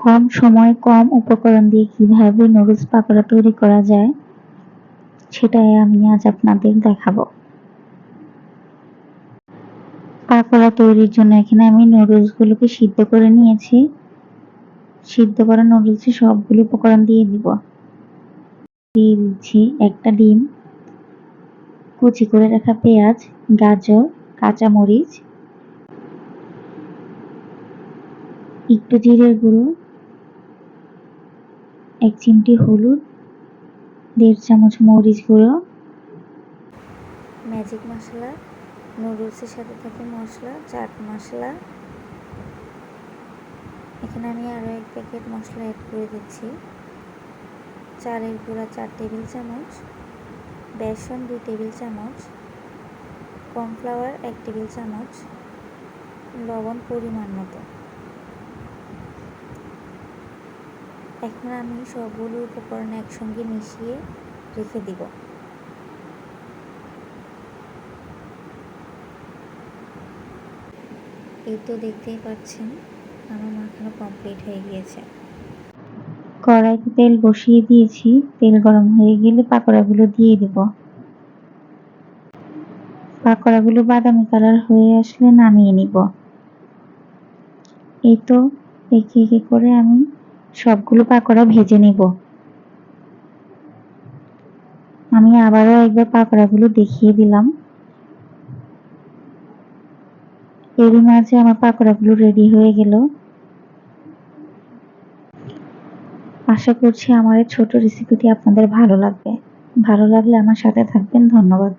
কম সময় কম উপকরণ দিয়ে কিভাবে নুডলস পাকোড়া তৈরি করা যায় সেটাই আমি আজ আপনাদের দেখাবো। পাকোড়া তৈরির জন্য এখানে আমি নুডলস গুলোকে সিদ্ধ করে নিয়েছি। সিদ্ধ করা নুডলসে সবগুলো উপকরণ দিয়ে দিব। দিয়ে দিচ্ছি একটা ডিম, কুচি করে রাখা পেঁয়াজ, গাজর, কাঁচামরিচ, একটু জিরের গুঁড়ো, 1 চিমটি হলুদ, 1.5 চামচ মরিচ গুঁড়ো, ম্যাজিক মশলা, নুডলসের সাথে থাকে মশলা, চাট মশলা। এখানে আমি আরও 1 প্যাকেট মশলা অ্যাড করে দিচ্ছি। চালের গুঁড়া 4 টেবিল চামচ, বেসন 2 টেবিল চামচ, কর্নফ্লাওয়ার 1 টেবিল চামচ, লবণ পরিমাণ মতো। এখন আমি সবগুলো উপকরণ একসঙ্গে মিশিয়ে রেখে দিব। এই তো দেখতেই পাচ্ছেন আমার মাখানো কমপ্লিট হয়ে গিয়েছে। কড়াইতে তেল বসিয়ে দিয়েছি, তেল গরম হয়ে গেলে পাকোড়াগুলো দিয়ে দেব। পাকোড়াগুলো বাদামি কালার হয়ে আসলে নামিয়ে নিব। এই তো একে একে করে আমি সবগুলো পাকোড়া ভেজে নিব। আমি আবারও একবার পাকোড়াগুলো দেখিয়ে দিলাম। এরই মাঝে আমার পাকোড়াগুলো রেডি হয়ে গেল। আশা করছি আমার এই ছোট রেসিপিটি আপনাদের ভালো লাগবে। ভালো লাগলে আমার সাথে থাকবেন। ধন্যবাদ।